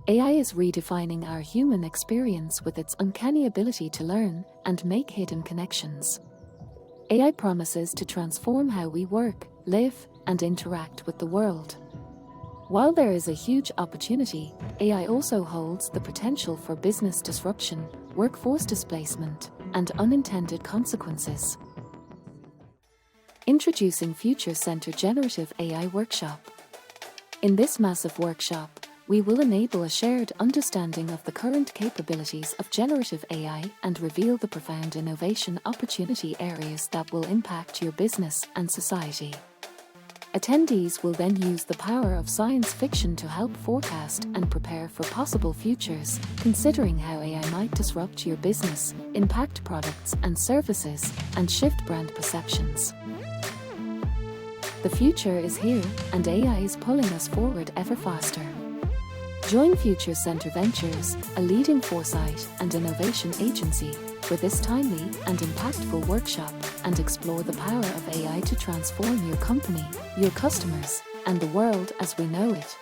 AI is redefining our human experience with its uncanny ability to learn and make hidden connections. AI promises to transform how we work, live, and interact with the world. While there is a huge opportunity, AI also holds the potential for business disruption, workforce displacement, and unintended consequences. Introducing Future Center Generative AI Workshop. In this massive workshop, we will enable a shared understanding of the current capabilities of generative AI and reveal the profound innovation opportunity areas that will impact your business and society. Attendees will then use the power of science fiction to help forecast and prepare for possible futures, considering how AI might disrupt your business, impact products and services, and shift brand perceptions. The future is here, and AI is pulling us forward ever faster. Join Future Center Ventures, a leading foresight and innovation agency, for this timely and impactful workshop, and explore the power of AI to transform your company, your customers, and the world as we know it.